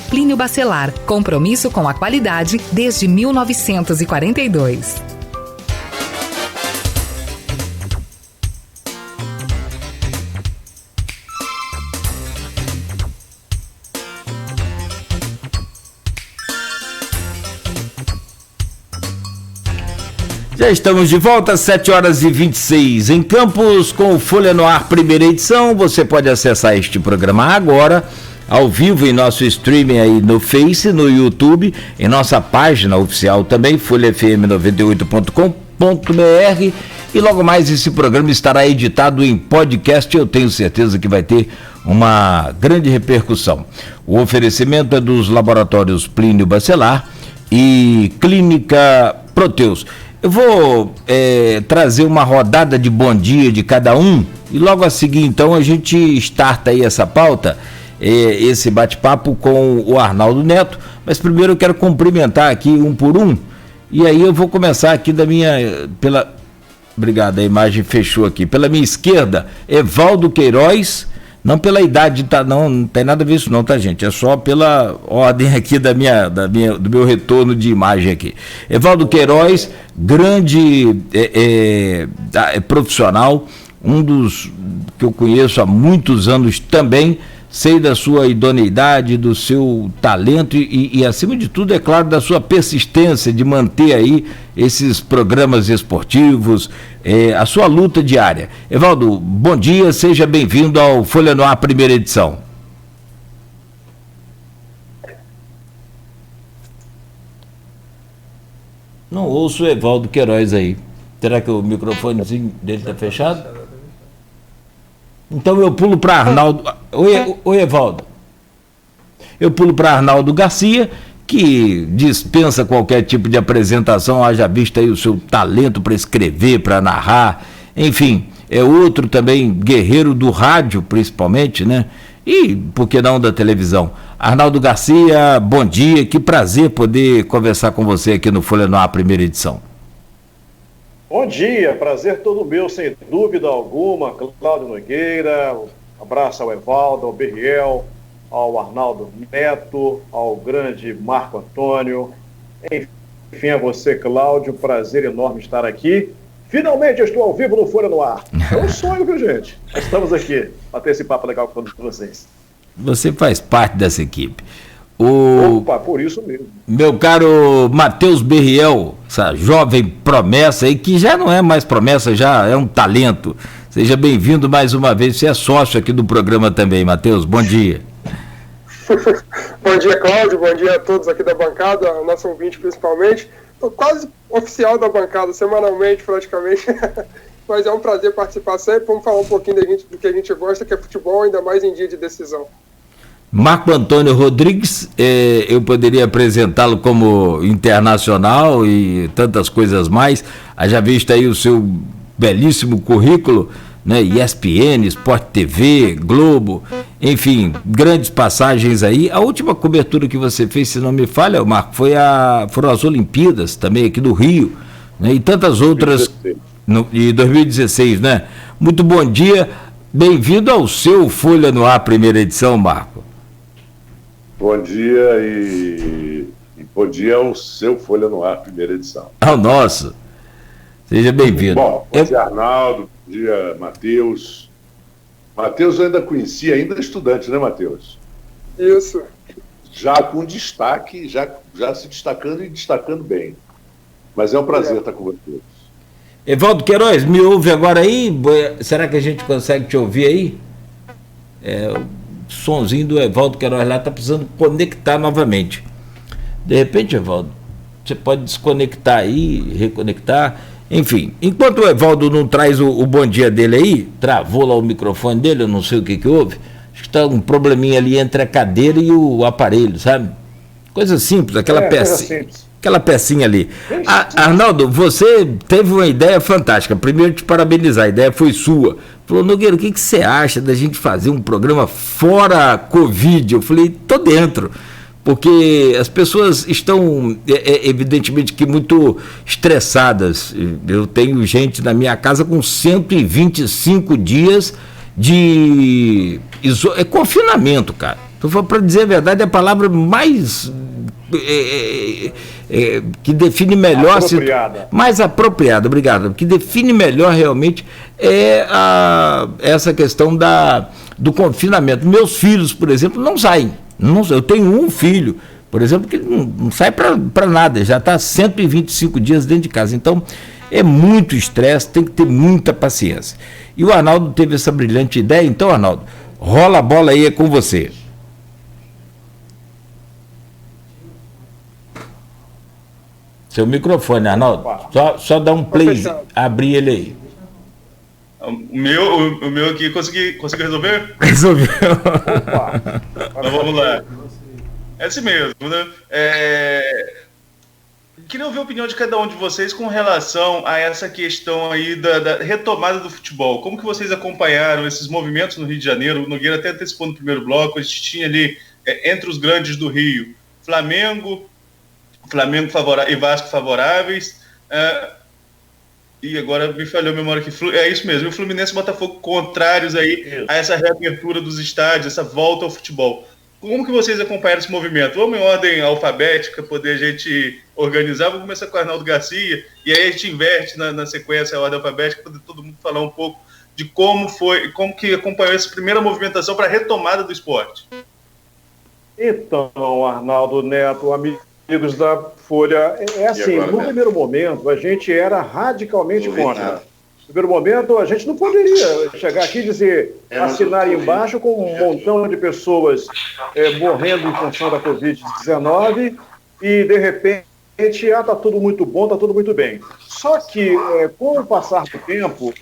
Plínio Bacelar, compromisso com a qualidade desde 1942. Já estamos de volta às 7h26 em Campos com o Folha no Ar, primeira edição. Você pode acessar este programa agora, ao vivo em nosso streaming aí no Face, no YouTube, em nossa página oficial também, folhafm98.com.br, e logo mais esse programa estará editado em podcast. Eu tenho certeza que vai ter uma grande repercussão. O oferecimento é dos laboratórios Plínio Bacelar e Clínica Proteus. Eu vou trazer uma rodada de bom dia de cada um e logo a seguir então a gente starta aí essa pauta, esse bate-papo com o Arnaldo Neto, mas primeiro eu quero cumprimentar aqui um por um e aí eu vou começar aqui obrigado, a imagem fechou aqui, pela minha esquerda, Evaldo Queiroz. Não pela idade, tá? Não tem nada a ver isso não, tá, gente? É só pela ordem aqui do meu retorno de imagem aqui. Evaldo Queiroz, grande profissional, um dos que eu conheço há muitos anos também, sei da sua idoneidade, do seu talento e acima de tudo, é claro, da sua persistência de manter aí esses programas esportivos, a sua luta diária. Evaldo, bom dia, seja bem-vindo ao Folha no Ar, primeira edição. Não ouço o Evaldo Queiroz aí. Será que o microfonezinho dele está fechado? Então eu pulo para Arnaldo. Oi, Evaldo. Eu pulo para Arnaldo Garcia, que dispensa qualquer tipo de apresentação, haja visto aí o seu talento para escrever, para narrar, enfim, é outro também guerreiro do rádio, principalmente, né? E, por que não, da televisão. Arnaldo Garcia, bom dia, que prazer poder conversar com você aqui no Folha no Ar, primeira edição. Bom dia, prazer todo meu, sem dúvida alguma. Cláudio Nogueira, abraço ao Evaldo, ao Berriel, ao Arnaldo Neto, ao grande Marco Antônio, enfim, a você, Cláudio, prazer enorme estar aqui. Finalmente eu estou ao vivo no Folha no Ar. É um sonho, viu, gente? Estamos aqui para ter esse papo legal com vocês. Você faz parte dessa equipe. Opa, por isso mesmo. Meu caro Matheus Berriel, essa jovem promessa aí, que já não é mais promessa, já é um talento. Seja bem-vindo mais uma vez, você é sócio aqui do programa também, Matheus, bom dia. Bom dia, Cláudio, bom dia a todos aqui da bancada, nosso ouvinte principalmente. Estou quase oficial da bancada, semanalmente praticamente, mas é um prazer participar sempre. Vamos falar um pouquinho do que a gente gosta, que é futebol, ainda mais em dia de decisão. Marco Antônio Rodrigues, eu poderia apresentá-lo como internacional e tantas coisas mais. Já visto aí o seu belíssimo currículo, né? ESPN, Sport TV, Globo, enfim, grandes passagens aí. A última cobertura que você fez, se não me falha, Marco, foram as Olimpíadas também aqui do Rio, né? E tantas outras em 2016, né? Muito bom dia, bem-vindo ao seu Folha no Ar, primeira edição, Marco. Bom dia e bom dia ao seu Folha no Ar, primeira edição. Ao nosso. Seja bem-vindo. Bom dia, Arnaldo, bom dia, Matheus. Matheus eu ainda conhecia, ainda estudante, né, Matheus? Isso. Já com destaque, já se destacando e destacando bem. Mas é um prazer estar com vocês. Evaldo Queiroz, me ouve agora aí? Será que a gente consegue te ouvir aí? O sonzinho do Evaldo Queiroz lá está precisando conectar novamente. De repente, Evaldo, você pode desconectar aí, reconectar, enfim. Enquanto o Evaldo não traz o bom dia dele aí, travou lá o microfone dele, eu não sei o que houve, acho que está um probleminha ali entre a cadeira e o aparelho, sabe? Coisa simples, aquela pecinha ali. Arnaldo, você teve uma ideia fantástica. Primeiro, te parabenizar, a ideia foi sua. Falou, Nogueira, o que você acha da gente fazer um programa fora Covid? Eu falei, tô dentro. Porque as pessoas estão, evidentemente, que muito estressadas. Eu tenho gente na minha casa com 125 dias de confinamento, cara. Para dizer a verdade, a palavra mais que define melhor, mais apropriada, obrigado, que define melhor realmente essa questão do confinamento. Meus filhos, por exemplo, não saem. Eu tenho um filho, por exemplo, que não sai para nada, já está 125 dias dentro de casa. Então, é muito estresse, tem que ter muita paciência. E o Arnaldo teve essa brilhante ideia. Então, Arnaldo, rola a bola aí, é com você. Seu microfone, Arnaldo. Só dá um play, abrir ele aí. O meu aqui, conseguiu resolver? Resolveu. Então vamos lá. É assim mesmo, né? Queria ouvir a opinião de cada um de vocês com relação a essa questão aí da retomada do futebol. Como que vocês acompanharam esses movimentos no Rio de Janeiro? O Nogueira até antecipou no primeiro bloco, a gente tinha ali, entre os grandes do Rio, Flamengo e Vasco favoráveis, e agora me falhou a memória aqui, é isso mesmo, o Fluminense e Botafogo contrários aí a essa reabertura dos estádios, essa volta ao futebol. Como que vocês acompanharam esse movimento? Vamos em ordem alfabética, poder a gente organizar. Vamos começar com o Arnaldo Garcia, e aí a gente inverte na sequência a ordem alfabética, para todo mundo falar um pouco de como que acompanhou essa primeira movimentação para a retomada do esporte. Então, Arnaldo Neto, amigos da Folha, assim, no primeiro momento a gente era radicalmente contra. No primeiro momento a gente não poderia chegar aqui e dizer, assinar embaixo com um montão de pessoas morrendo em função da Covid-19 e de repente, tá tudo muito bom, tá tudo muito bem. Só que com o passar do tempo,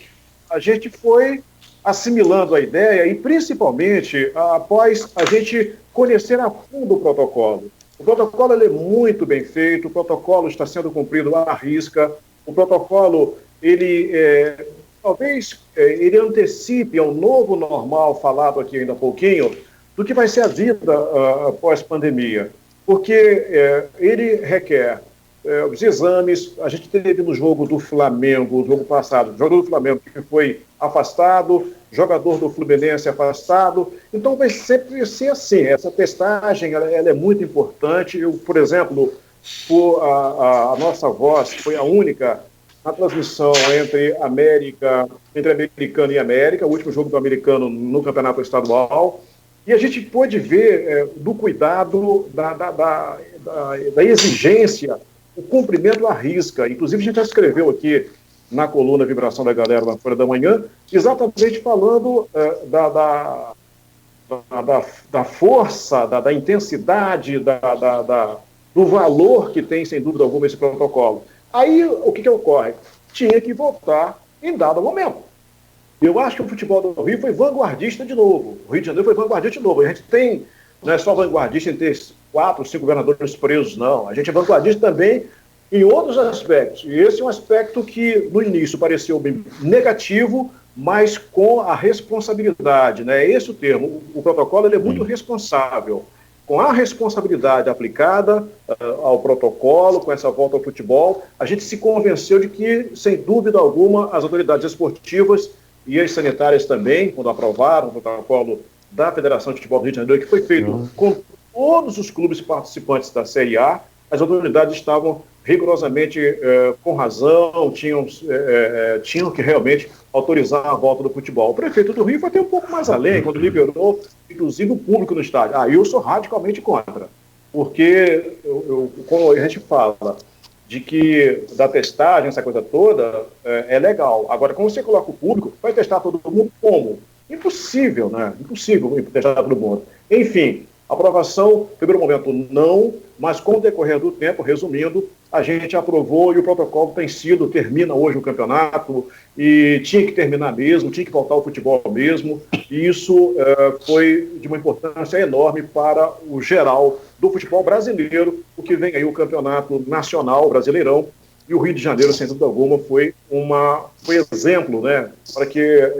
a gente foi assimilando a ideia e principalmente após a gente conhecer a fundo o protocolo. O protocolo ele é muito bem feito, o protocolo está sendo cumprido à risca, o protocolo, talvez ele antecipe ao novo normal, falado aqui ainda há pouquinho, do que vai ser a vida após pandemia. Porque ele requer os exames. A gente teve no jogo do Flamengo, no jogo passado, o jogador do Flamengo que foi afastado, jogador do Fluminense afastado. Então vai sempre ser assim. Essa testagem ela é muito importante. Por exemplo, a nossa voz foi a única na transmissão entre Americano e América, o último jogo do Americano no Campeonato Estadual. E a gente pôde ver do cuidado, da exigência, o cumprimento à risca. Inclusive, a gente já escreveu aqui na coluna Vibração da Galera na Folha da Manhã, exatamente falando da força, da intensidade, do valor que tem, sem dúvida alguma, esse protocolo. Aí, o que ocorre? Tinha que voltar em dado momento. Eu acho que o futebol do Rio foi vanguardista de novo. O Rio de Janeiro foi vanguardista de novo. A gente não é só vanguardista em ter 4 ou 5 governadores presos, não. A gente é vanguardista também em outros aspectos. E esse é um aspecto que, no início, pareceu bem negativo, mas com a responsabilidade, né? É esse o termo. O protocolo ele é muito responsável. Com a responsabilidade aplicada ao protocolo, com essa volta ao futebol, a gente se convenceu de que, sem dúvida alguma, as autoridades esportivas e as sanitárias também, quando aprovaram o protocolo da Federação de Futebol do Rio de Janeiro, que foi feito com todos os clubes participantes da Série A, as autoridades estavam rigorosamente com razão, tinham que realmente autorizar a volta do futebol. O prefeito do Rio foi até um pouco mais além, quando liberou, inclusive, o público no estádio. Eu sou radicalmente contra, porque como a gente fala de que da testagem, essa coisa toda, é legal. Agora, quando você coloca o público, vai testar todo mundo como? Impossível, né? Impossível testar todo mundo. Enfim, aprovação, primeiro momento não, mas com o decorrer do tempo, resumindo, a gente aprovou e o protocolo termina hoje o campeonato e tinha que terminar mesmo, tinha que voltar ao futebol mesmo, e isso foi de uma importância enorme para o geral do futebol brasileiro, o que vem aí o campeonato nacional, Brasileirão, e o Rio de Janeiro, sem dúvida alguma, foi exemplo, né, para que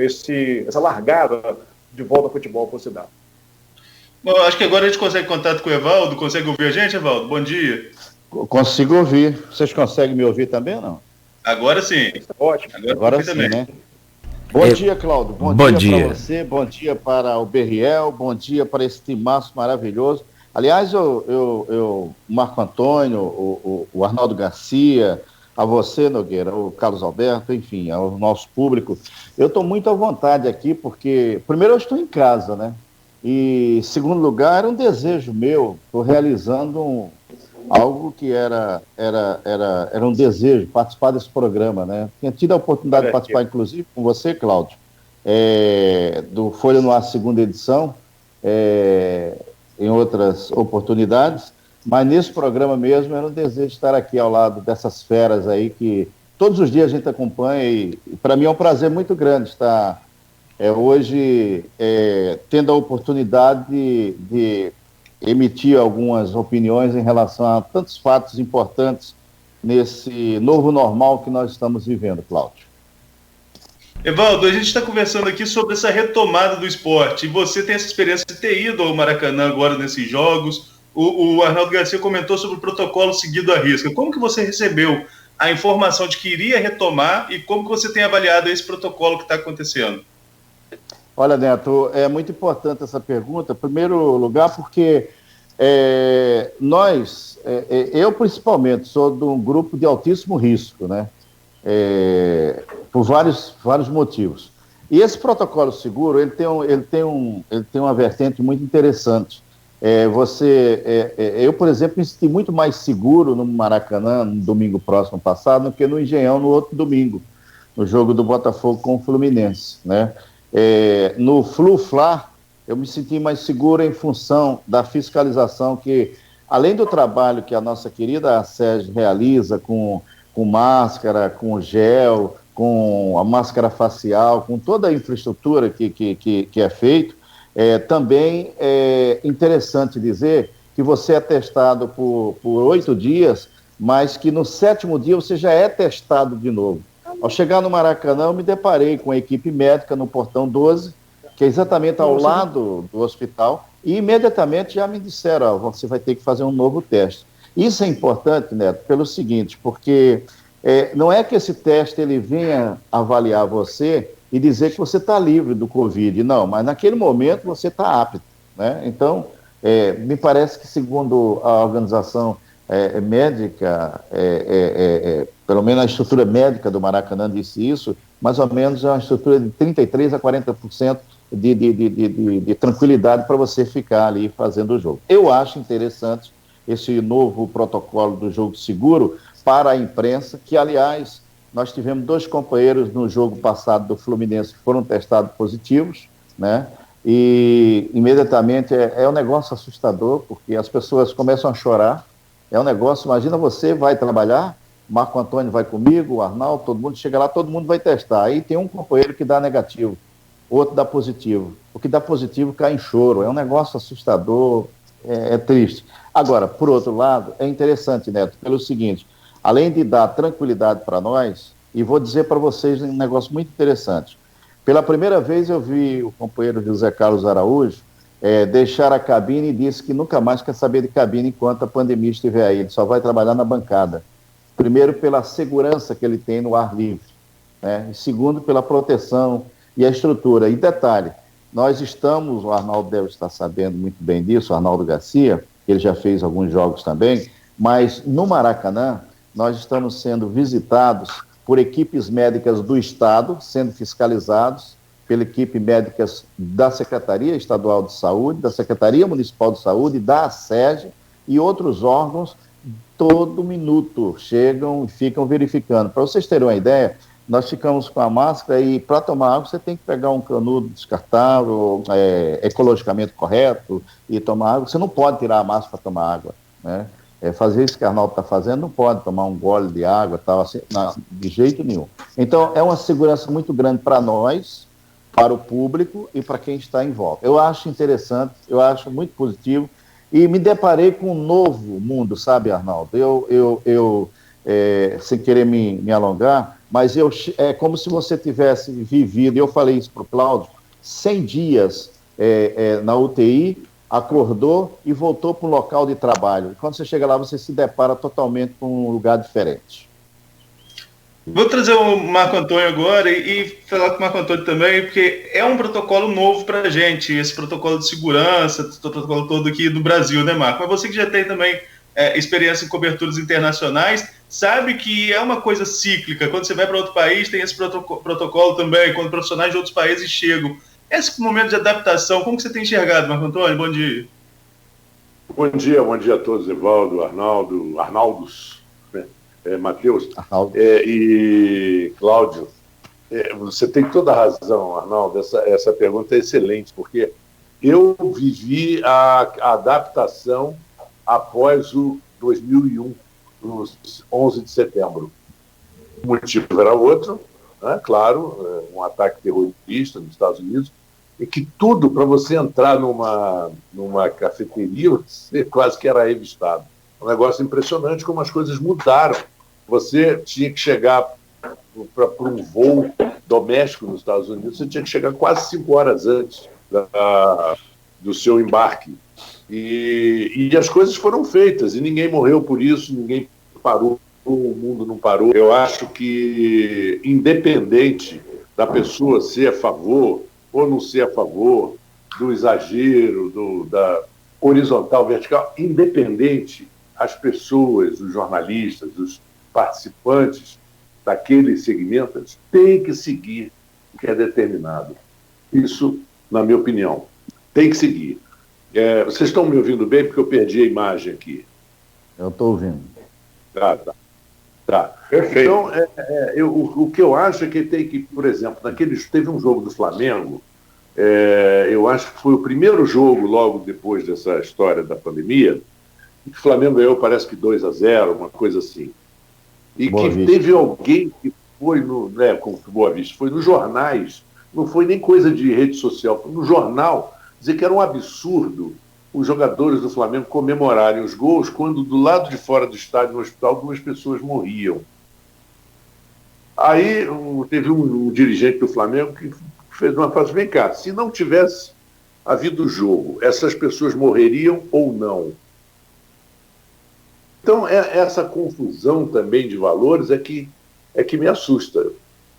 essa largada de volta ao futebol fosse dada. Bom, acho que agora a gente consegue contato com o Evaldo. Consegue ouvir a gente, Evaldo? Bom dia. Consigo ouvir. Vocês conseguem me ouvir também ou não? Agora sim. Ótimo. Agora sim, né? Bom dia, Cláudio. Bom Bom dia dia para você, bom dia para o Berriel, bom dia para esse timaço maravilhoso. Aliás, o Marco Antônio, o Arnaldo Garcia, a você, Nogueira, o Carlos Alberto, enfim, ao nosso público. Eu estou muito à vontade aqui, porque, primeiro, eu estou em casa, né? E, segundo lugar, era um desejo meu, estou realizando algo que era um desejo, participar desse programa, né? Tinha tido a oportunidade de participar, inclusive, com você, Cláudio, do Folha no Ar, segunda edição, em outras oportunidades, mas nesse programa mesmo era um desejo de estar aqui ao lado dessas feras aí que todos os dias a gente acompanha e para mim é um prazer muito grande estar hoje tendo a oportunidade de emitir algumas opiniões em relação a tantos fatos importantes nesse novo normal que nós estamos vivendo, Cláudio. Evaldo, a gente está conversando aqui sobre essa retomada do esporte. E você tem essa experiência de ter ido ao Maracanã agora nesses jogos. O Arnaldo Garcia comentou sobre o protocolo seguido à risca. Como que você recebeu a informação de que iria retomar e como que você tem avaliado esse protocolo que está acontecendo? Olha, Neto, é muito importante essa pergunta. Em primeiro lugar, porque eu principalmente sou de um grupo de altíssimo risco, né? Por vários motivos. E esse protocolo seguro, ele tem uma vertente muito interessante. Eu, por exemplo, me senti muito mais seguro no Maracanã, no domingo próximo passado, do que no Engenhão no outro domingo, no jogo do Botafogo com o Fluminense, né? No Flu-Fla, eu me senti mais seguro em função da fiscalização que, além do trabalho que a nossa querida Sérgio realiza com máscara, com gel, com a máscara facial, com toda a infraestrutura que é feito, também é interessante dizer que você é testado por 8 dias, mas que no 7º dia você já é testado de novo. Ao chegar no Maracanã, eu me deparei com a equipe médica no portão 12, que é exatamente ao lado do hospital, e imediatamente já me disseram, você vai ter que fazer um novo teste. Isso é importante, Neto, pelo seguinte, porque não é que esse teste ele venha avaliar você e dizer que você está livre do Covid, não, mas naquele momento você está apto, né? Então, me parece que segundo a organização médica, pelo menos a estrutura médica do Maracanã disse isso, mais ou menos é uma estrutura de 33% a 40% de tranquilidade para você ficar ali fazendo o jogo. Eu acho interessante esse novo protocolo do jogo seguro para a imprensa, que, aliás, nós tivemos 2 companheiros no jogo passado do Fluminense que foram testados positivos, né? E imediatamente é um negócio assustador, porque as pessoas começam a chorar. É um negócio, imagina você vai trabalhar, Marco Antônio vai comigo, o Arnaldo, todo mundo chega lá, todo mundo vai testar. Aí tem um companheiro que dá negativo, outro dá positivo. O que dá positivo cai em choro. É um negócio assustador, é triste. Agora, por outro lado, é interessante, Neto, pelo seguinte, além de dar tranquilidade para nós, e vou dizer para vocês um negócio muito interessante. Pela primeira vez eu vi o companheiro José Carlos Araújo deixar a cabine e disse que nunca mais quer saber de cabine enquanto a pandemia estiver aí. Ele só vai trabalhar na bancada. Primeiro, pela segurança que ele tem no ar livre, né? E segundo, pela proteção e a estrutura. E detalhe, nós estamos, o Arnaldo deve estar sabendo muito bem disso, o Arnaldo Garcia, ele já fez alguns jogos também, mas no Maracanã nós estamos sendo visitados por equipes médicas do Estado, sendo fiscalizados pela equipe médicas da Secretaria Estadual de Saúde, da Secretaria Municipal de Saúde, da ASERJ e outros órgãos, todo minuto chegam e ficam verificando. Para vocês terem uma ideia, nós ficamos com a máscara e para tomar água você tem que pegar um canudo descartável, ecologicamente correto e tomar água. Você não pode tirar a máscara para tomar água, né? Fazer isso que a Arnaldo está fazendo, não pode tomar um gole de água, tal, assim, não, de jeito nenhum. Então, é uma segurança muito grande para nós, para o público e para quem está em volta. Eu acho interessante, eu acho muito positivo e me deparei com um novo mundo, sabe, Arnaldo? Eu sem querer me alongar, mas é como se você tivesse vivido, eu falei isso para o Cláudio, 100 dias na UTI, acordou e voltou para o local de trabalho. Quando você chega lá, você se depara totalmente com um lugar diferente. Vou trazer o Marco Antônio agora e falar com o Marco Antônio também, porque é um protocolo novo para a gente, esse protocolo de segurança, esse protocolo todo aqui do Brasil, né, Marco? Mas você que já tem também experiência em coberturas internacionais, sabe que é uma coisa cíclica. Quando você vai para outro país, tem esse protocolo também, quando profissionais de outros países chegam. Esse momento de adaptação, como que você tem enxergado, Marco Antônio? Bom dia. Bom dia a todos, Evaldo, Arnaldos, né? Matheus e Cláudio. Você tem toda a razão, Arnaldo, essa pergunta é excelente, porque eu vivi a adaptação após o 2001, no 11 de setembro. O motivo era outro, né? Claro, um ataque terrorista nos Estados Unidos, e que tudo, para você entrar numa cafeteria, você quase que era revistado. Um negócio impressionante como as coisas mudaram. Você tinha que chegar para um voo doméstico nos Estados Unidos, você tinha que chegar quase 5 horas antes do seu embarque. E as coisas foram feitas, e ninguém morreu por isso, ninguém parou, o mundo não parou. Eu acho que, independente da pessoa ser a favor ou não ser a favor do exagero, da horizontal, vertical, independente, as pessoas, os jornalistas, os participantes daqueles segmentos têm que seguir o que é determinado. Isso, na minha opinião, tem que seguir. Vocês estão me ouvindo bem? Porque eu perdi a imagem aqui. Eu estou ouvindo. Tá. Perfeito. Então, o que eu acho é que tem que, por exemplo, teve um jogo do Flamengo, eu acho que foi o primeiro jogo logo depois dessa história da pandemia, que o Flamengo ganhou, parece que 2-0, uma coisa assim. E Boa que Vista. Teve alguém que foi como Boa Vista, foi nos jornais, não foi nem coisa de rede social, foi no jornal, dizer que era um absurdo os jogadores do Flamengo comemorarem os gols quando do lado de fora do estádio, no hospital, 2 pessoas morriam. Aí teve um dirigente do Flamengo que fez uma frase: vem cá, se não tivesse havido jogo, essas pessoas morreriam ou não? Então, essa confusão também de valores é que me assusta.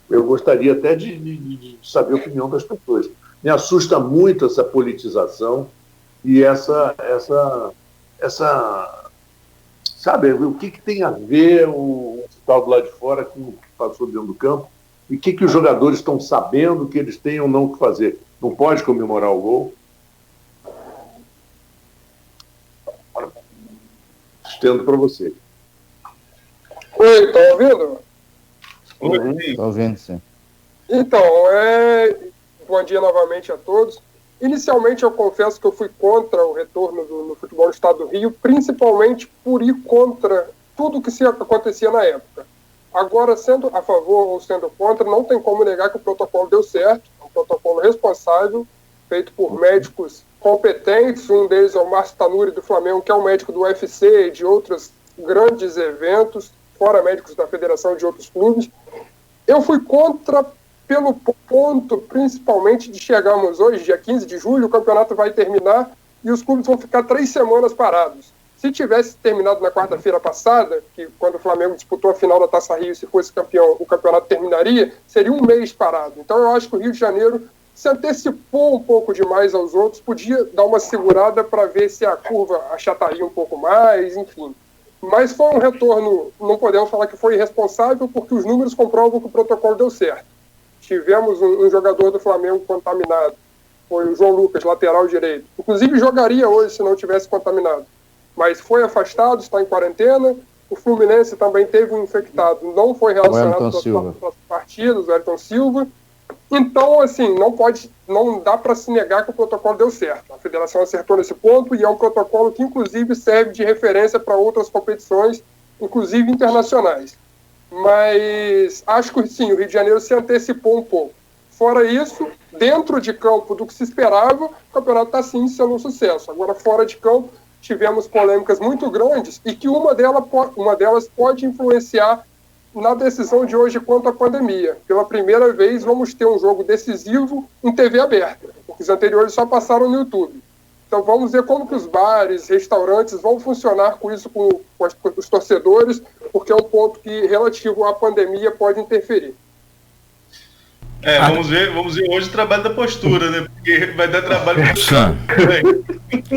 Eu gostaria até de saber a opinião das pessoas. Me assusta muito essa politização e essa sabe, o que tem a ver o tal do lado de fora com o que passou dentro do campo, e o que os jogadores estão sabendo que eles têm ou não que fazer. Não pode comemorar o gol? Estendo para você. Oi, tá ouvindo? Estou ouvindo, sim. Então, bom dia novamente a todos. Inicialmente, eu confesso que eu fui contra o retorno no futebol no estado do Rio, principalmente por ir contra tudo que acontecia na época. Agora, sendo a favor ou sendo contra, não tem como negar que o protocolo deu certo, um protocolo responsável, feito por médicos competentes. Um deles é o Márcio Tanuri, do Flamengo, que é um médico do UFC e de outros grandes eventos, fora médicos da federação e de outros clubes. Eu fui contra pelo ponto, principalmente, de chegarmos hoje, dia 15 de julho, o campeonato vai terminar e os clubes vão ficar 3 semanas parados. Se tivesse terminado na quarta-feira passada, que quando o Flamengo disputou a final da Taça Rio, se fosse campeão, o campeonato terminaria, seria 1 mês parado. Então eu acho que o Rio de Janeiro se antecipou um pouco demais aos outros, podia dar uma segurada para ver se a curva achataria um pouco mais, enfim. Mas foi um retorno, não podemos falar que foi irresponsável, porque os números comprovam que o protocolo deu certo. Tivemos um jogador do Flamengo contaminado, foi o João Lucas, lateral direito. Inclusive jogaria hoje se não tivesse contaminado, mas foi afastado, está em quarentena. O Fluminense também teve um infectado, não foi relacionado às partidas, o Ayrton Silva. Então, assim, não dá para se negar que o protocolo deu certo. A federação acertou nesse ponto e é um protocolo que, inclusive, serve de referência para outras competições, inclusive internacionais. Mas acho que, sim, o Rio de Janeiro se antecipou um pouco. Fora isso, dentro de campo do que se esperava, o campeonato está, sim, sendo um sucesso. Agora, fora de campo, tivemos polêmicas muito grandes e que uma delas pode influenciar na decisão de hoje quanto à pandemia. Pela primeira vez, vamos ter um jogo decisivo em TV aberta, porque os anteriores só passaram no YouTube. Então vamos ver como que os bares, restaurantes vão funcionar com isso, com os torcedores, porque é um ponto que, relativo à pandemia, pode interferir. Vamos ver hoje o trabalho da postura, né? Porque vai dar trabalho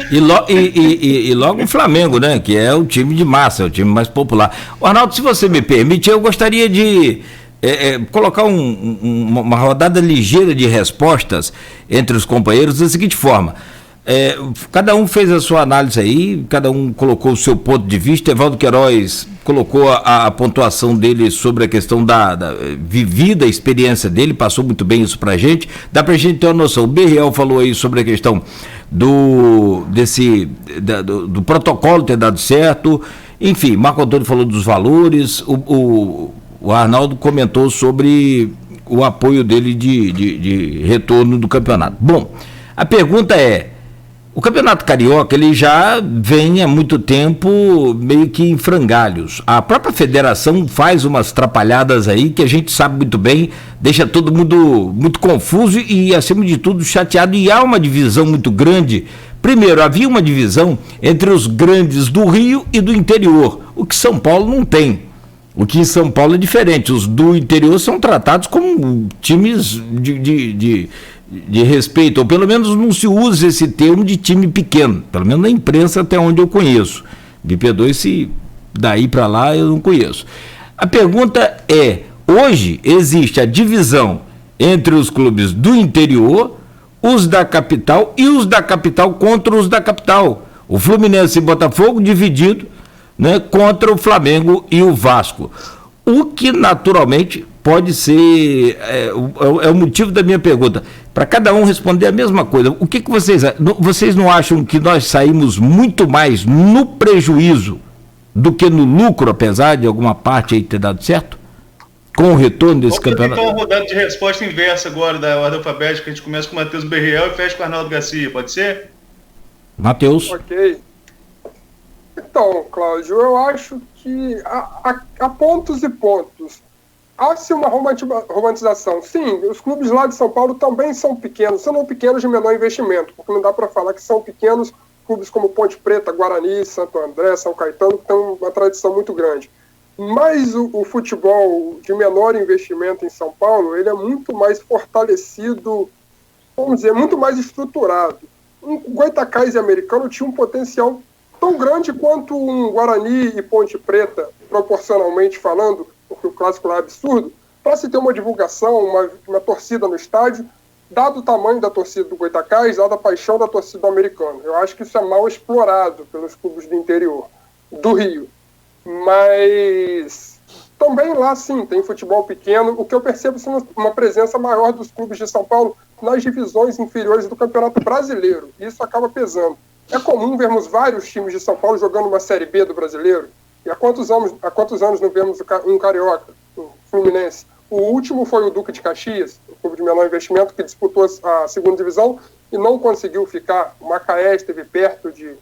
e logo o Flamengo, né? Que é o time de massa, é o time mais popular. Arnaldo, se você me permite, eu gostaria de colocar uma rodada ligeira de respostas entre os companheiros da seguinte forma. Cada um fez a sua análise aí, cada um colocou o seu ponto de vista. Evaldo Queiroz colocou a pontuação dele sobre a questão da vivida experiência dele, passou muito bem isso pra gente, dá pra gente ter uma noção. O Berriel falou aí sobre a questão do protocolo ter dado certo, enfim, Marco Antônio falou dos valores, o Arnaldo comentou sobre o apoio dele de retorno do campeonato. Bom, a pergunta é: o Campeonato Carioca, ele já vem há muito tempo meio que em frangalhos. A própria federação faz umas trapalhadas aí que a gente sabe muito bem, deixa todo mundo muito confuso e, acima de tudo, chateado. E há uma divisão muito grande. Primeiro, havia uma divisão entre os grandes do Rio e do interior, o que São Paulo não tem. O que em São Paulo é diferente. Os do interior são tratados como times de respeito, ou pelo menos não se usa esse termo de time pequeno, pelo menos na imprensa até onde eu conheço. Me perdoe se daí para lá eu não conheço. A pergunta é: hoje existe a divisão entre os clubes do interior, os da capital e os da capital contra os da capital. O Fluminense e Botafogo dividido, né, contra o Flamengo e o Vasco. O que naturalmente pode ser o motivo da minha pergunta. Para cada um responder a mesma coisa. O que vocês não acham que nós saímos muito mais no prejuízo do que no lucro, apesar de alguma parte aí ter dado certo? Com o retorno desse campeonato? Vamos tentar uma rodada de resposta inversa agora da ordem alfabética. A gente começa com o Matheus Berriel e fecha com o Arnaldo Garcia, pode ser? Matheus. Ok. Então, Cláudio, eu acho que há pontos e pontos. Há-se uma romantização. Sim, os clubes lá de São Paulo também são pequenos, são pequenos de menor investimento, porque não dá para falar que são pequenos clubes como Ponte Preta, Guarani, Santo André, São Caetano, que têm uma tradição muito grande. Mas o futebol de menor investimento em São Paulo, ele é muito mais fortalecido, vamos dizer, muito mais estruturado. Um Goytacás e Americano tinha um potencial tão grande quanto um Guarani e Ponte Preta, proporcionalmente falando, porque o clássico lá é absurdo, para se ter uma divulgação, uma torcida no estádio, dado o tamanho da torcida do Goytacás, dado a paixão da torcida do Americano. Eu acho que isso é mal explorado pelos clubes do interior, do Rio. Mas também lá, sim, tem futebol pequeno. O que eu percebo é uma presença maior dos clubes de São Paulo nas divisões inferiores do Campeonato Brasileiro. Isso acaba pesando. É comum vermos vários times de São Paulo jogando uma Série B do Brasileiro. E há quantos anos não vemos um Carioca, um Fluminense? O último foi o Duque de Caxias, um clube de menor investimento que disputou a segunda divisão e não conseguiu ficar. O Macaé esteve perto de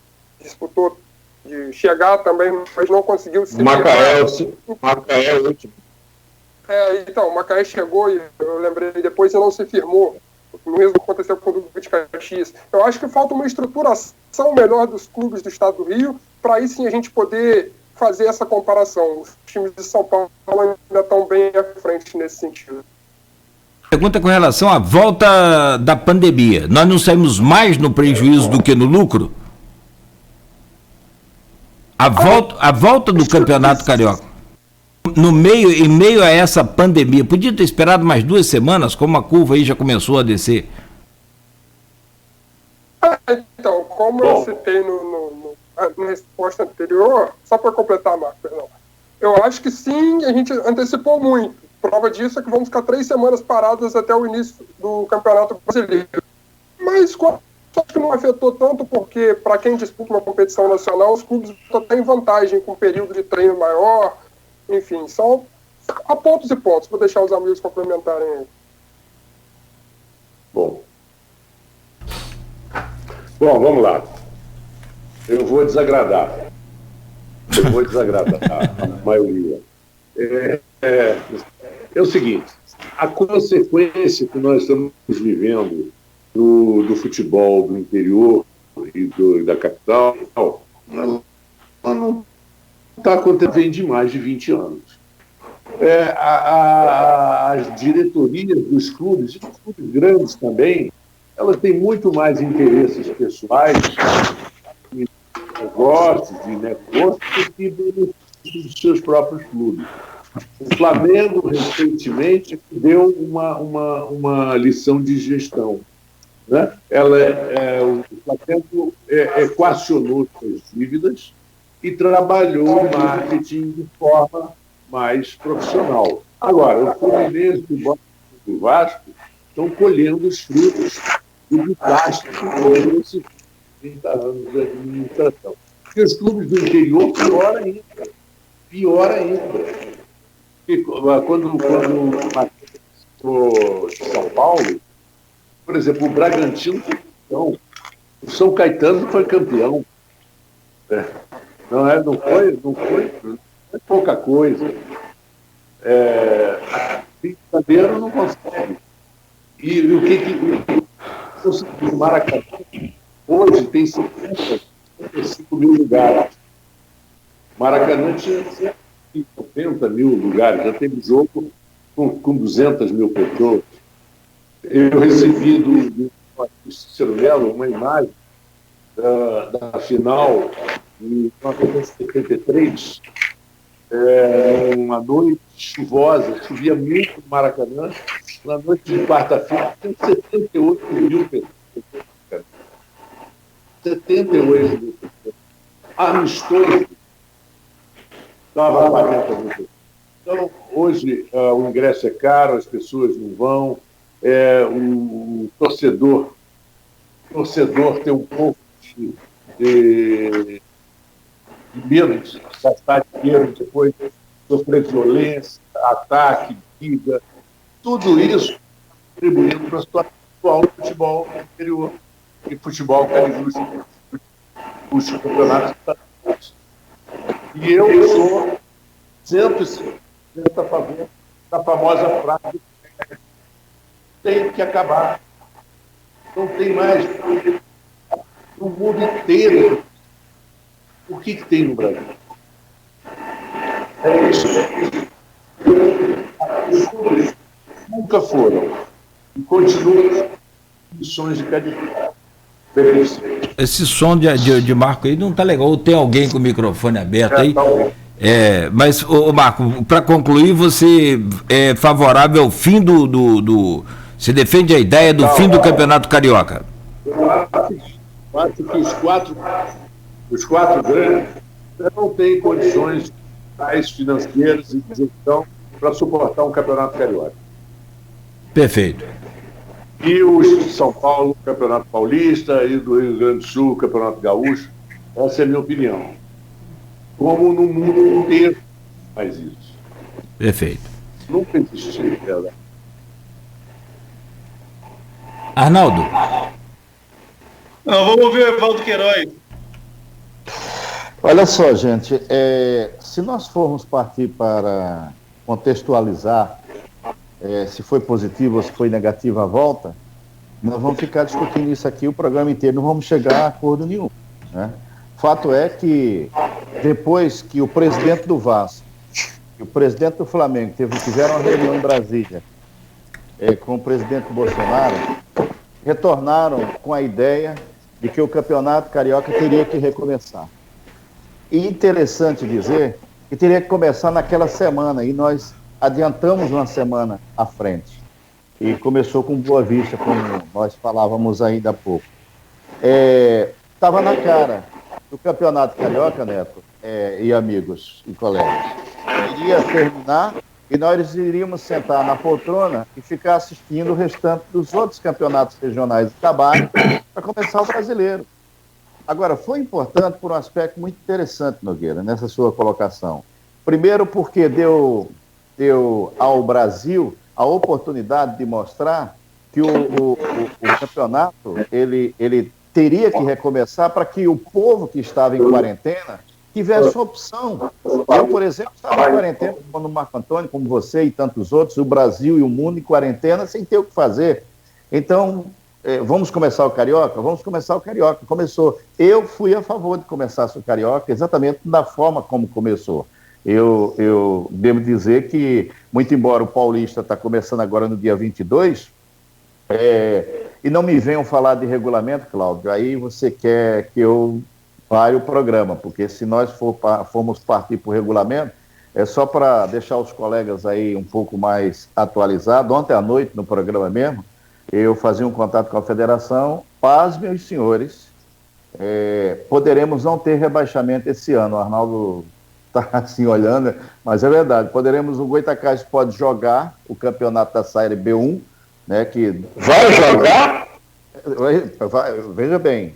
chegar também, mas não conseguiu se Macaé é o último. Então, o Macaé chegou e eu lembrei depois e não se firmou. O mesmo aconteceu com o Duque de Caxias. Eu acho que falta uma estruturação melhor dos clubes do estado do Rio, para aí sim a gente poder fazer essa comparação. Os times de São Paulo ainda estão bem à frente nesse sentido. Pergunta com relação à volta da pandemia. Nós não saímos mais no prejuízo do que no lucro? A volta do Campeonato Carioca, em meio a essa pandemia, podia ter esperado mais 2 semanas, como a curva aí já começou a descer? Então, como eu citei na resposta anterior, só para completar, Marco, perdão, eu acho que sim, a gente antecipou muito. Prova disso é que vamos ficar 3 semanas paradas até o início do Campeonato Brasileiro. Mas só que não afetou tanto porque, para quem disputa uma competição nacional, os clubes têm vantagem com um período de treino maior. Enfim, são há pontos e pontos. Vou deixar os amigos complementarem aí. Bom, vamos lá. Eu vou desagradar a maioria. É o seguinte, a consequência que nós estamos vivendo do futebol do interior e da capital, ela não está acontecendo de mais de 20 anos. As diretorias dos clubes, e dos clubes grandes também, elas têm muito mais interesses pessoais, de negócios, de negócios, do que dos seus próprios clubes. O Flamengo, recentemente, deu uma lição de gestão. Né? O Flamengo equacionou suas dívidas e trabalhou o marketing de forma mais profissional. Agora, o Fluminense e o Vasco estão colhendo os frutos do desastre que foi nesses 30 anos de administração. E os clubes do interior, pior ainda. Porque quando o São Paulo, por exemplo, o Bragantino foi campeão, o São Caetano foi campeão. Não é pouca coisa. Brincadeira não consegue. E o o Maracanã hoje tem 55 mil lugares. Maracanã tinha 190 mil lugares, já teve jogo com 200 mil pessoas. Eu recebi do Cícero Melo uma imagem da final em 1973, uma noite chuvosa, chovia muito no Maracanã, na noite de quarta-feira, tinha 78 mil pessoas. 78 mil pessoas. Amistoso, dava 40 mil pessoas. Então, hoje, o ingresso é caro, as pessoas não vão, o torcedor tem um pouco de medo de gastar dinheiro, depois sofrer violência, ataque, briga, tudo isso contribuindo para a situação atual do futebol interior e futebol carijusto, os campeonatos estaduais. E eu sou 100% a favor da famosa frase: tem que acabar. Não tem mais. No mundo inteiro. O que tem no Brasil? É isso. Os clubes nunca foram e continuam missões de caridade. Esse som de Marco aí não está legal. Ou tem alguém com o microfone aberto aí? Mas, Marco, para concluir, você é favorável ao fim você defende a ideia do fim do Campeonato Carioca? Eu acho que os quatro grandes não têm condições financeiras e de gestão para suportar um Campeonato Carioca. Perfeito. E os de São Paulo, Campeonato Paulista, e do Rio Grande do Sul, Campeonato Gaúcho. Essa é a minha opinião. Como no mundo inteiro faz isso. Perfeito. Nunca existiu, verdade. Arnaldo. Não, vamos ouvir o Evaldo Queiroz. Olha só, gente, se nós formos partir para contextualizar se foi positivo ou se foi negativa a volta, nós vamos ficar discutindo isso aqui o programa inteiro, não vamos chegar a acordo nenhum, né? Fato é que depois que o presidente do Vasco e o presidente do Flamengo tiveram uma reunião em Brasília com o presidente Bolsonaro, retornaram com a ideia de que o Campeonato Carioca teria que recomeçar. E interessante dizer que teria que começar naquela semana, e nós adiantamos uma semana à frente. E começou com Boa Vista, como nós falávamos ainda há pouco. Estava na cara do Campeonato Carioca, Neto, e amigos e colegas. Iria terminar e nós iríamos sentar na poltrona e ficar assistindo o restante dos outros campeonatos regionais de trabalho para começar o brasileiro. Agora, foi importante por um aspecto muito interessante, Nogueira, nessa sua colocação. Primeiro porque deu ao Brasil a oportunidade de mostrar que o campeonato ele teria que recomeçar para que o povo que estava em quarentena tivesse opção. Eu, por exemplo, estava em quarentena, como o Marco Antônio, como você e tantos outros, o Brasil e o mundo em quarentena, sem ter o que fazer. Então, vamos começar o Carioca? Vamos começar o Carioca. Começou. Eu fui a favor de começar o Carioca exatamente da forma como começou. Eu devo dizer que, muito embora o Paulista está começando agora no dia 22, e não me venham falar de regulamento, Cláudio, aí você quer que eu pare o programa, porque se nós formos partir para o regulamento, é só para deixar os colegas aí um pouco mais atualizados. Ontem à noite, no programa mesmo, eu fazia um contato com a federação. Paz, meus senhores, poderemos não ter rebaixamento esse ano. O Arnaldo está assim olhando, mas é verdade. O Goytacazes pode jogar o campeonato da Série B1, né? Que vai jogar? Veja bem,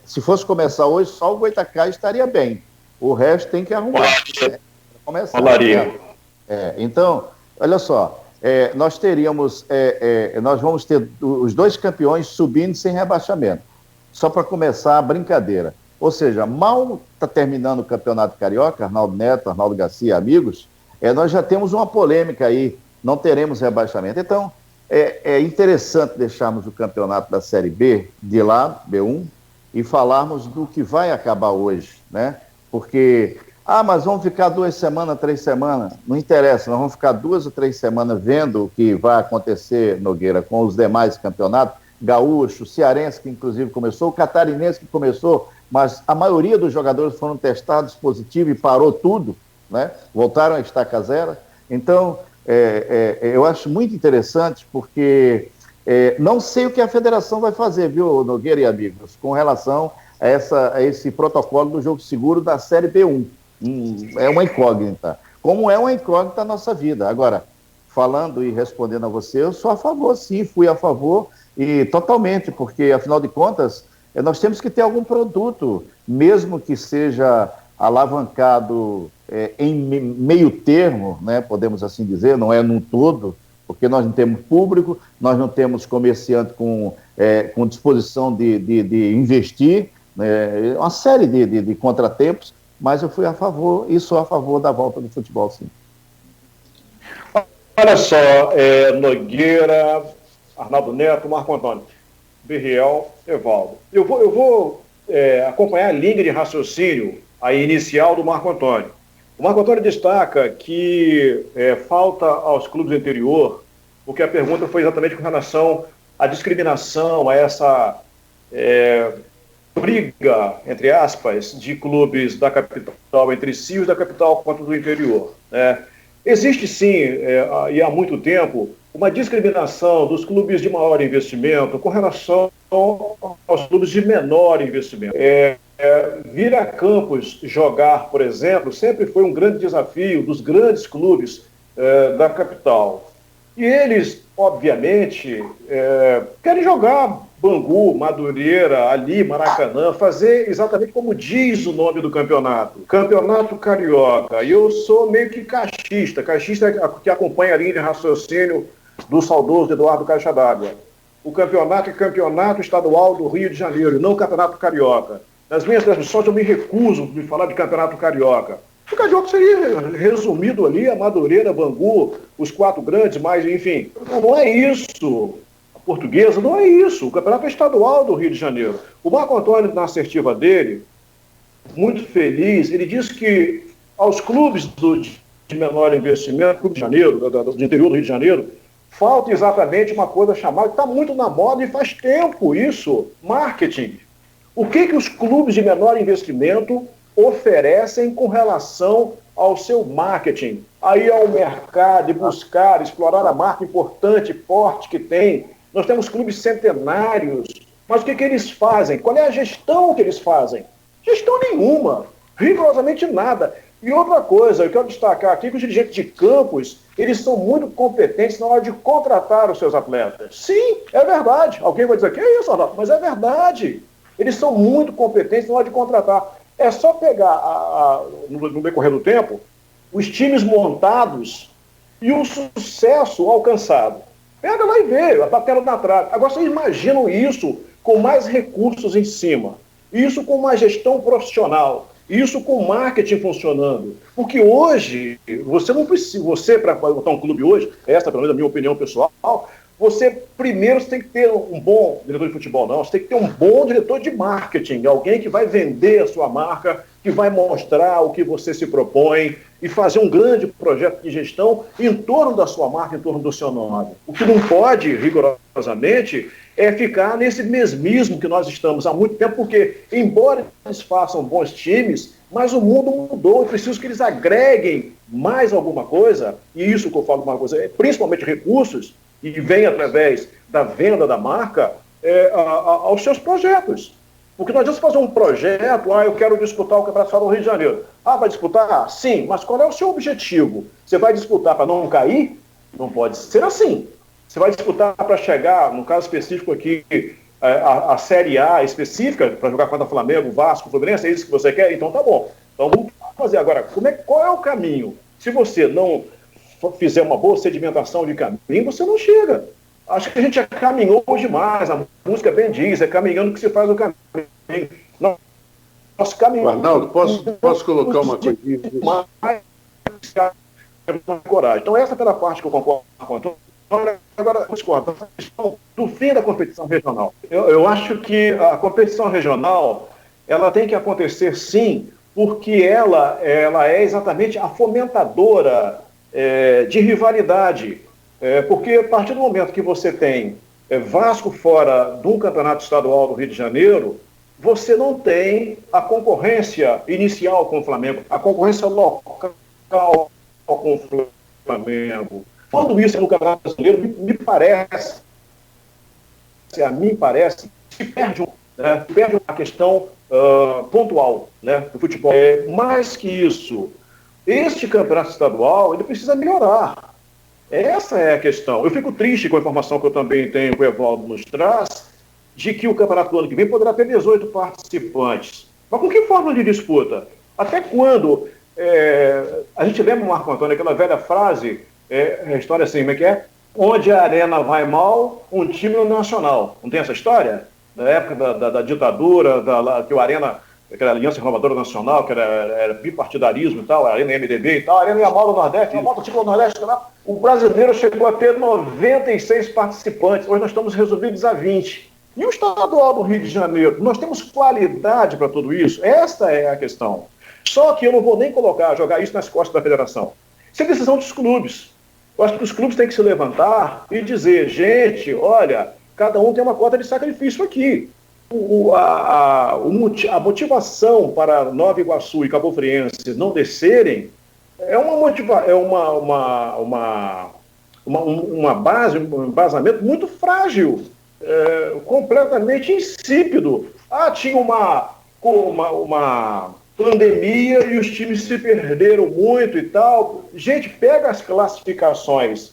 se fosse começar hoje, só o Goytacazes estaria bem. O resto tem que arrumar. Começar. Então, olha só. Nós teríamos, nós vamos ter os 2 campeões subindo sem rebaixamento, só para começar a brincadeira. Ou seja, mal está terminando o Campeonato Carioca, Arnaldo Neto, Arnaldo Garcia, amigos, nós já temos uma polêmica aí, não teremos rebaixamento. Então, é interessante deixarmos o campeonato da Série B de lado, B1, e falarmos do que vai acabar hoje, né? Porque... mas vamos ficar 2 semanas, 3 semanas. Não interessa, nós vamos ficar 2 ou 3 semanas vendo o que vai acontecer, Nogueira, com os demais campeonatos. Gaúcho, cearense, que inclusive começou, o catarinense que começou, mas a maioria dos jogadores foram testados positivos e parou tudo, né? Voltaram a estaca zero. Então, eu acho muito interessante, porque não sei o que a federação vai fazer, viu, Nogueira e amigos, com relação a esse protocolo do jogo seguro da Série B1. É uma incógnita, como é uma incógnita a nossa vida. Agora, falando e respondendo a você, eu sou a favor, sim, fui a favor, e totalmente, porque, afinal de contas, nós temos que ter algum produto, mesmo que seja alavancado em meio termo, né, podemos assim dizer, não é num todo, porque nós não temos público, nós não temos comerciante com disposição de investir, né, uma série de contratempos, mas eu fui a favor e sou a favor da volta do futebol, sim. Olha só, Nogueira, Arnaldo Neto, Marco Antônio, Berriel, Evaldo. Eu vou acompanhar a linha de raciocínio aí inicial do Marco Antônio. O Marco Antônio destaca que falta aos clubes do interior, porque a pergunta foi exatamente com relação à discriminação, a essa briga, entre aspas, de clubes da capital entre si, os da capital contra do interior. Existe sim, e há muito tempo, uma discriminação dos clubes de maior investimento com relação aos clubes de menor investimento. Vir a Campos jogar, por exemplo, sempre foi um grande desafio dos grandes clubes da capital. E eles, obviamente, querem jogar Bangu, Madureira, ali, Maracanã, fazer exatamente como diz o nome do campeonato, Campeonato Carioca. E eu sou meio que caixista que acompanha a linha de raciocínio do saudoso Eduardo Caixa d'Água. O campeonato é Campeonato Estadual do Rio de Janeiro, não Campeonato Carioca. Nas minhas transmissões eu me recuso de falar de Campeonato Carioca. O Carioca seria resumido ali, a Madureira, Bangu, os 4 grandes, mas enfim, não é isso. Portuguesa, não é isso. O campeonato é estadual do Rio de Janeiro. O Marco Antônio, na assertiva dele, muito feliz, ele diz que aos clubes de menor investimento, Clube de Janeiro, do interior do Rio de Janeiro, falta exatamente uma coisa chamada, que está muito na moda e faz tempo isso, marketing. O que os clubes de menor investimento oferecem com relação ao seu marketing? Aí ao mercado e buscar, explorar a marca importante, forte que tem. Nós temos clubes centenários, mas o que eles fazem? Qual é a gestão que eles fazem? Gestão nenhuma, rigorosamente nada. E outra coisa, eu quero destacar aqui que os dirigentes de campos, eles são muito competentes na hora de contratar os seus atletas. Sim, é verdade. Alguém vai dizer, que é isso, Arnaldo? Mas é verdade. Eles são muito competentes na hora de contratar. É só pegar, no decorrer do tempo, os times montados e o sucesso alcançado. Pega lá e vê, a patela na trave. Agora, vocês imaginam isso com mais recursos em cima, isso com uma gestão profissional, isso com marketing funcionando. Porque hoje, você não precisa, para botar um clube hoje, essa pelo menos é a minha opinião pessoal, você primeiro tem que ter um bom diretor de futebol, não. Você tem que ter um bom diretor de marketing, alguém que vai vender a sua marca, que vai mostrar o que você se propõe e fazer um grande projeto de gestão em torno da sua marca, em torno do seu nome. O que não pode, rigorosamente, é ficar nesse mesmismo que nós estamos há muito tempo, porque, embora eles façam bons times, mas o mundo mudou, é preciso que eles agreguem mais alguma coisa, e isso que eu falo uma coisa, principalmente recursos, e vem através da venda da marca, aos seus projetos. Porque não adianta fazer um projeto, eu quero disputar o Campeonato Estadual do Rio de Janeiro. Vai disputar? Sim, mas qual é o seu objetivo? Você vai disputar para não cair? Não pode ser assim. Você vai disputar para chegar, no caso específico aqui, a Série A específica, para jogar contra Flamengo, Vasco, Fluminense, é isso que você quer? Então tá bom. Então vamos fazer agora. Qual é o caminho? Se você não fizer uma boa sedimentação de caminho, você não chega. Acho que a gente já caminhou demais, a música bem diz, é caminhando que se faz o caminho. Nosso caminho. Arnaldo, posso colocar uma coisinha? Coragem. Então essa é pela parte que eu concordo com o Antônio. Agora, discordo, a questão do fim da competição regional. Eu acho que a competição regional, ela tem que acontecer sim, porque ela é exatamente a fomentadora de rivalidade. Porque a partir do momento que você tem Vasco fora de um campeonato estadual do Rio de Janeiro, você não tem a concorrência inicial com o Flamengo, a concorrência local com o Flamengo. Quando isso é no Campeonato Brasileiro, me parece, a mim parece, que perde uma questão pontual, né, do futebol. Mais que isso, este campeonato estadual, ele precisa melhorar. Essa é a questão. Eu fico triste com a informação que eu também tenho, que o Evaldo nos traz, de que o campeonato do ano que vem poderá ter 18 participantes. Mas com que forma de disputa? Até quando? A gente lembra, Marco Antônio, aquela velha frase, a história assim, como é que é? Onde a arena vai mal, um time no nacional. Não tem essa história? Na época da ditadura, que o Arena, aquela Aliança Renovadora Nacional, que era bipartidarismo e tal, a Arena MDB e tal, a Arena ia mal no Nordeste, ia mal do time do Nordeste. O brasileiro chegou a ter 96 participantes, hoje nós estamos resolvidos a 20. E o estadual do Rio de Janeiro? Nós temos qualidade para tudo isso? Essa é a questão. Só que eu não vou nem jogar isso nas costas da federação. Isso é decisão dos clubes. Eu acho que os clubes têm que se levantar e dizer, gente, olha, cada um tem uma cota de sacrifício aqui. A motivação para Nova Iguaçu e Cabo Friense não descerem é uma base, um embasamento muito frágil, completamente insípido. Tinha uma pandemia e os times se perderam muito e tal. Gente, pega as classificações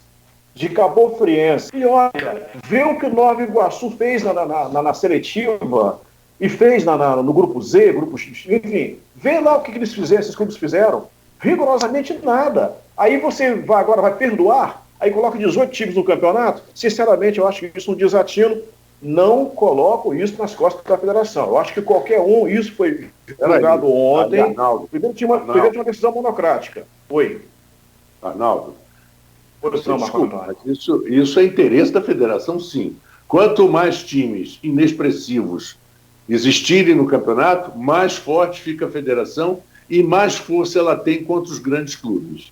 de Cabo Friense e olha, vê o que o Nova Iguaçu fez na seletiva e fez no grupo Z, grupo X, enfim, vê lá o que eles fizeram, esses clubes fizeram. Rigorosamente nada. Aí você agora vai perdoar, aí coloca 18 times no campeonato. Sinceramente, eu acho que isso é um desatino. Não coloco isso nas costas da federação. Eu acho que qualquer um, isso foi julgado ontem. Primeiro tinha uma decisão monocrática. Oi. Arnaldo, desculpa, mas isso é interesse da federação, sim. Quanto mais times inexpressivos existirem no campeonato, mais forte fica a federação e mais força ela tem contra os grandes clubes.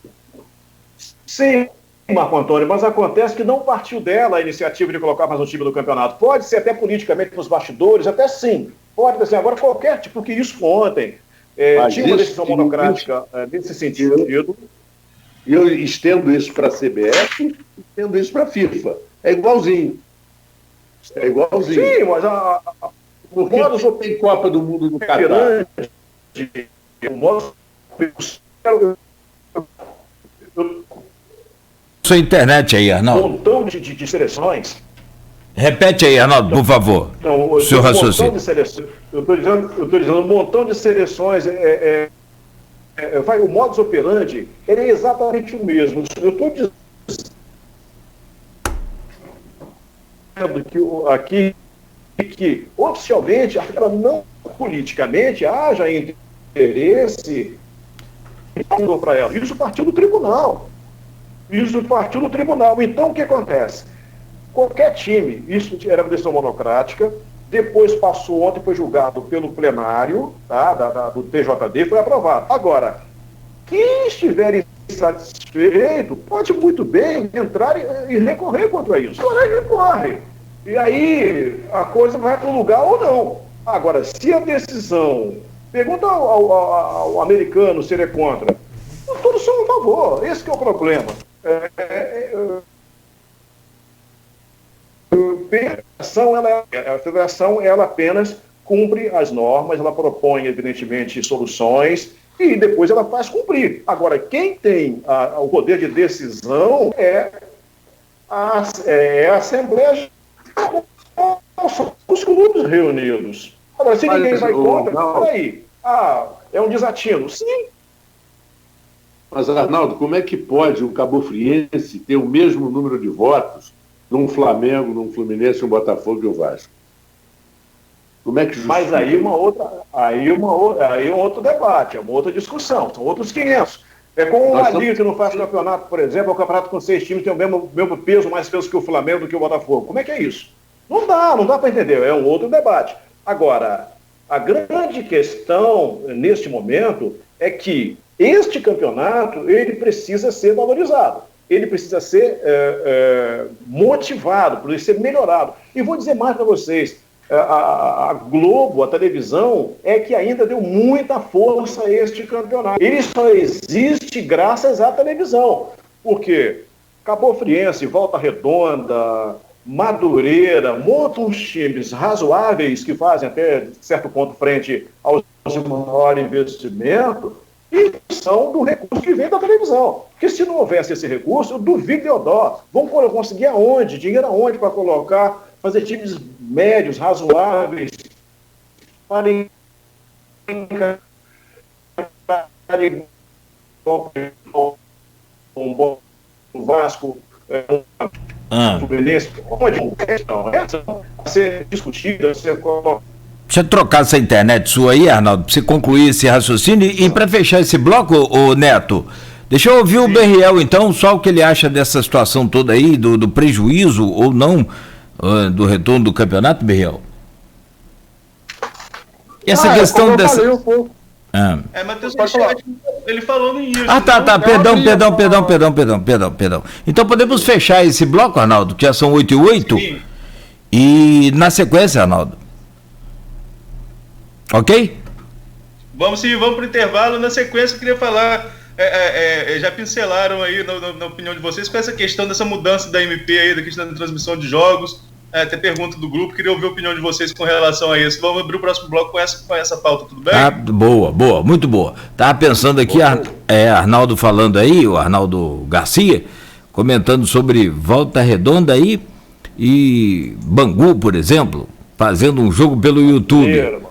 Sim, Marco Antônio, mas acontece que não partiu dela a iniciativa de colocar mais um time no campeonato. Pode ser até politicamente nos bastidores, até sim. Pode ser agora qualquer tipo, porque isso ontem tinha uma decisão monocrática nesse sentido. E eu estendo isso para a CBF, estendo isso para a FIFA. É igualzinho. Sim, mas porque tem Copa do Mundo no Catar. Sua internet aí, Arnaldo. Um montão de seleções. Repete aí, Arnaldo, por favor. Então, o seu raciocínio. Eu estou dizendo, um montão de seleções. O modus operandi ele é exatamente o mesmo. Eu estou dizendo que oficialmente, não politicamente, haja interesse para ela. Isso partiu do tribunal. Então, o que acontece? qualquer time. Isso era uma decisão monocrática. Depois passou, ontem foi julgado pelo plenário, tá, do TJD, foi aprovado. Agora, quem estiver insatisfeito pode muito bem entrar e recorrer contra isso. Agora recorre. E aí a coisa vai para o lugar ou não. Agora, se a decisão... Pergunta ao americano se ele é contra. Todos são a favor. Esse que é o problema. A federação ela apenas cumpre as normas, ela propõe, evidentemente, soluções e depois ela faz cumprir. Agora, quem tem o poder de decisão é a Assembleia, são os clubes reunidos. Agora, se ninguém vai contra, peraí, é um desatino. Sim. Mas, Arnaldo, como é que pode um cabofriense ter o mesmo número de votos num Flamengo, num Fluminense, um Botafogo e um Vasco? Como é que justifica? Mas aí um outro debate, é uma outra discussão, são outros 500. É como uma liga que não faz campeonato, por exemplo, é um campeonato com 6 times, tem o mesmo peso, mais peso que o Flamengo, do que o Botafogo. Como é que é isso? Não dá para entender, é um outro debate. Agora, a grande questão neste momento é que este campeonato, ele precisa ser valorizado, ele precisa ser motivado, precisa ser melhorado. E vou dizer mais para vocês, a Globo, a televisão, é que ainda deu muita força a este campeonato. Ele só existe graças à televisão, porque Cabofriense, Volta Redonda, Madureira, montam uns times razoáveis que fazem até certo ponto frente aos maiores investimentos e são do recurso que vem da televisão. Porque se não houvesse esse recurso, eu duvido de Odó. Vão conseguir aonde? Dinheiro aonde para colocar, fazer times médios, razoáveis, para um bom Vasco, Fluminense, essa a ser discutida, a ser colocada. Deixa eu trocar essa internet sua aí, Arnaldo, para você concluir esse raciocínio. E para fechar esse bloco, ô Neto, deixa eu ouvir o Berriel, então, só o que ele acha dessa situação toda aí, do prejuízo ou não do retorno do campeonato, Berriel. Essa questão dessa... Matheus, ele falou no início. Perdão. Então podemos fechar esse bloco, Arnaldo, que já são 8h08. Sim. E na sequência, Arnaldo. Ok? Vamos para o intervalo. Na sequência, eu queria falar, já pincelaram aí, na opinião de vocês, com essa questão dessa mudança da MP aí, da questão da transmissão de jogos. Até pergunta do grupo, queria ouvir a opinião de vocês com relação a isso. Vamos abrir o próximo bloco com essa pauta, tudo bem? Boa, muito boa. Estava pensando aqui, Arnaldo falando aí, o Arnaldo Garcia, comentando sobre Volta Redonda aí e Bangu, por exemplo, fazendo um jogo pelo YouTube.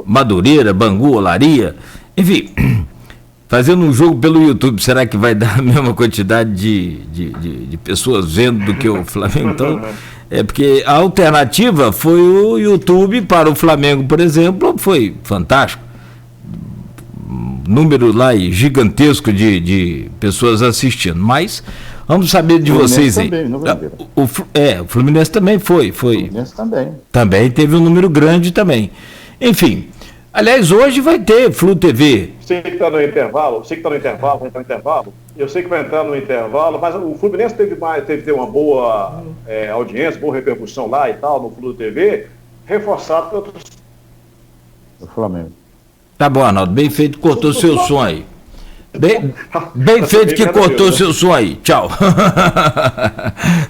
Madureira, Bangu, Olaria, enfim, fazendo um jogo pelo YouTube. Será que vai dar a mesma quantidade de pessoas vendo do que o Flamengo? Então, porque a alternativa foi o YouTube para o Flamengo, por exemplo, foi fantástico. Número lá gigantesco de pessoas assistindo. Mas vamos saber de vocês aí. O Fluminense também foi. O Fluminense também teve um número grande também. Enfim, aliás, hoje vai ter Flu TV. Você que está no intervalo, eu sei que vai entrar no intervalo, mas o Fluminense teve uma boa audiência, boa repercussão lá e tal, no Flu TV, reforçado pelo Flamengo. Tá bom, Arnaldo, bem feito, cortou seu som aí. Bem feito que cortou seu som aí. Tchau.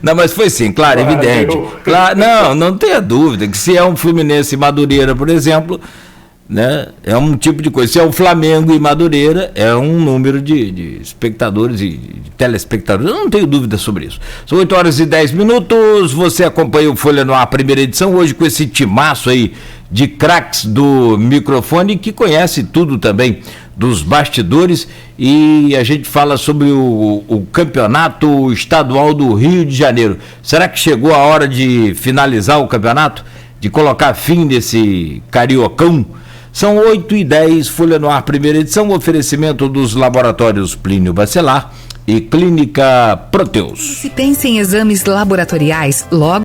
Não, mas foi sim, claro, evidente. Claro, não tenha dúvida que se é um Fluminense e Madureira, por exemplo, né, é um tipo de coisa. Se é um Flamengo e Madureira, é um número de espectadores e de telespectadores. Eu não tenho dúvida sobre isso. São 8h10. Você acompanha o Folha no Ar, primeira edição, hoje com esse timaço aí de craques do microfone que conhece tudo também dos bastidores, e a gente fala sobre o campeonato estadual do Rio de Janeiro. Será que chegou a hora de finalizar o campeonato? De colocar fim nesse cariocão? São 8h10, Folha no Ar, primeira edição, oferecimento dos laboratórios Plínio Bacelar e Clínica Proteus. Se pensa em exames laboratoriais, logo